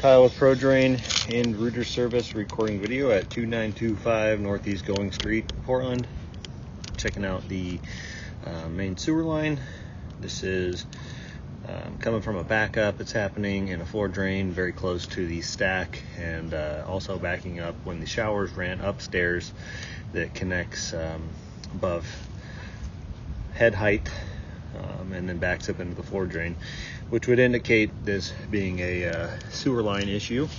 Kyle with ProDrain and router service, recording video at 2925 Northeast Going Street, Portland. Checking out the main sewer line. This is coming from a backup that's happening in a floor drain very close to the stack, and also backing up when the showers ran upstairs that connects above head height, and then backs up into the floor drain, which would indicate this being a sewer line issue.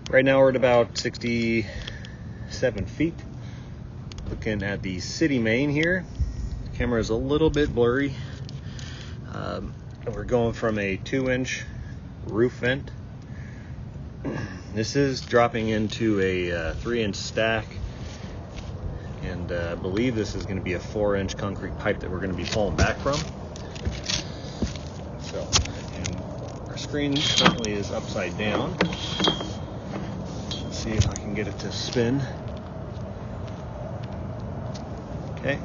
Right now we're at about 67 feet. Looking at the city main here. The camera is a little bit blurry. We're going from a 2-inch roof vent. This is dropping into a 3-inch stack, and I believe this is going to be a 4-inch concrete pipe that we're going to be pulling back from. So, and our screen currently is upside down. Let's see if I can get it to spin. Okay.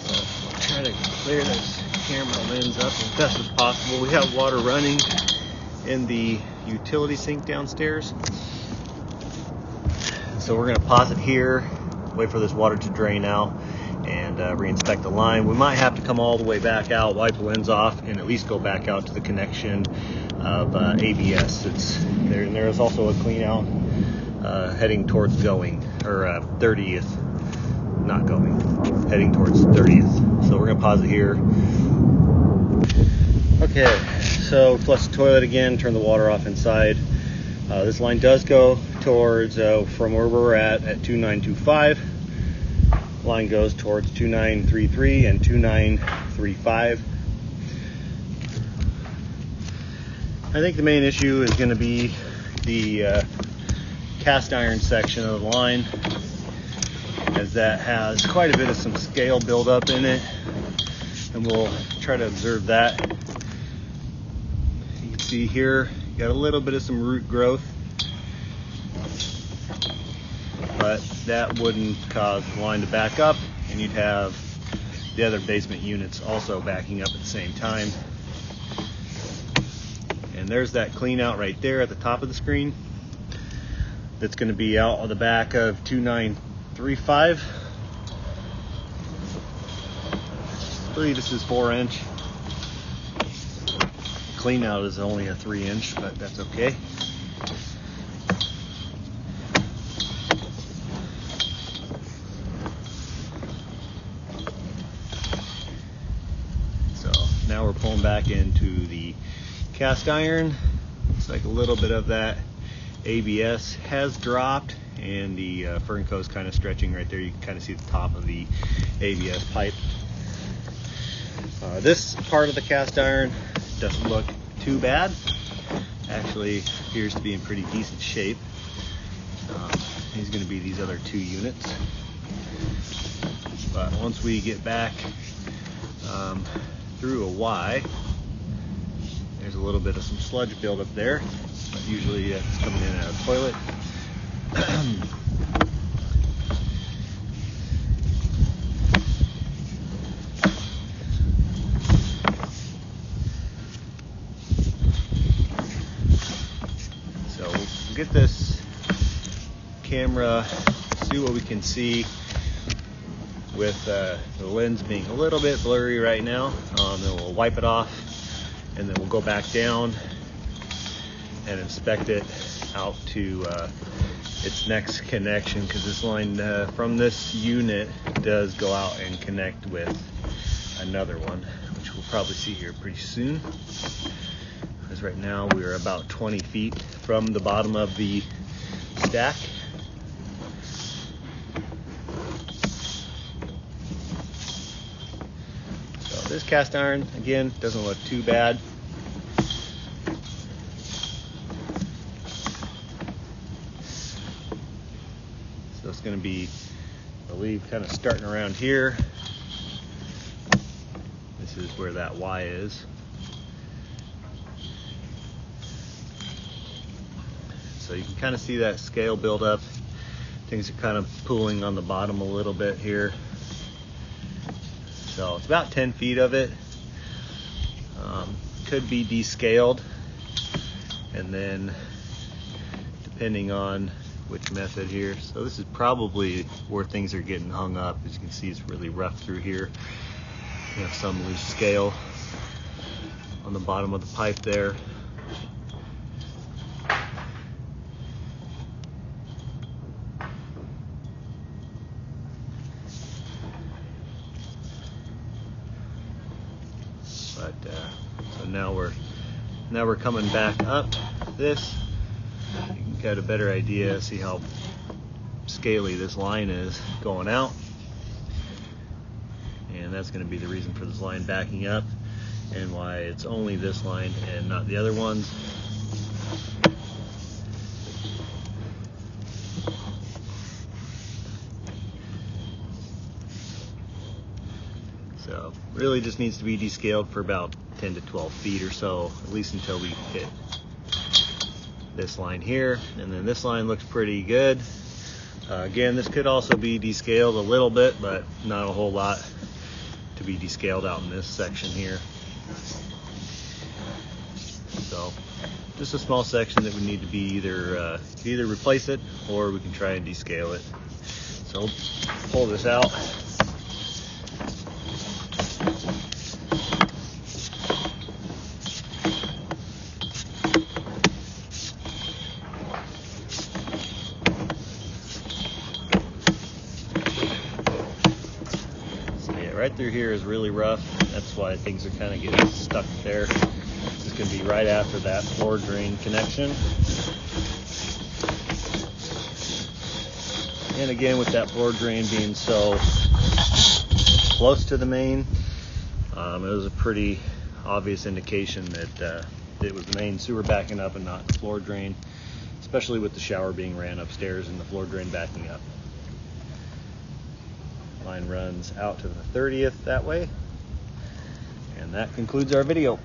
So I'll try to clear this camera lens up as best as possible. We have water running in the utility sink downstairs. So we're going to pause it here, wait for this water to drain out, and reinspect the line. We might have to come all the way back out, wipe the lens off, and at least go back out to the connection of ABS. It's there, and there is also a clean out heading towards going, or 30th, not going, heading towards 30th. So we're going to pause it here. Okay, so flush the toilet again, turn the water off inside. This line does go towards, from where we're at 2925. Line goes towards 2933 and 2935. I think the main issue is going to be the cast iron section of the line, as that has quite a bit of some scale buildup in it, and we'll try to observe that. You can see here, you got a little bit of some root growth, but that wouldn't cause the line to back up, and you'd have the other basement units also backing up at the same time. And there's that clean out right there at the top of the screen. That's going to be out on the back of 2935. I believe this is 4-inch. Clean out is only a 3-inch, but that's okay. So now we're pulling back into the cast iron. Looks like a little bit of that ABS has dropped, and the Fernco is kind of stretching right there. You can kind of see the top of the ABS pipe. This part of the cast iron doesn't look too bad. Actually appears to be in pretty decent shape. These are going to be these other 2 units. But once we get back through a Y, there's a little bit of some sludge buildup there. But usually it's coming in out of the toilet. Get this camera, see what we can see with the lens being a little bit blurry right now. Then we'll wipe it off, and then we'll go back down and inspect it out to its next connection, because this line from this unit does go out and connect with another one, which we'll probably see here pretty soon. Because right now we are about 20 feet from the bottom of the stack. So this cast iron, again, doesn't look too bad. So it's going to be, I believe, kind of starting around here. This is where that Y is. So you can kind of see that scale build up. Things are kind of pooling on the bottom a little bit here. So it's about 10 feet of it. Could be descaled. and then depending on which method here, so this is probably where things are getting hung up. As you can see, it's really rough through here. We have some loose scale on the bottom of the pipe there. But so now we're coming back up this. You can get a better idea, see how scaly this line is going out, and that's going to be the reason for this line backing up and why it's only this line and not the other ones. So really just needs to be descaled for about 10 to 12 feet or so, at least until we hit this line here. And then this line looks pretty good. Again, this could also be descaled a little bit, but not a whole lot to be descaled out in this section here. So just a small section that would need to be either replace it or we can try and descale it. So we'll pull this out. Right through here is really rough. That's why things are kind of getting stuck there. This is going to be right after that floor drain connection. And again, with that floor drain being so close to the main, it was a pretty obvious indication that it was the main sewer backing up and not the floor drain, especially with the shower being ran upstairs and the floor drain backing up. Line runs out to the 30th that way, and that concludes our video.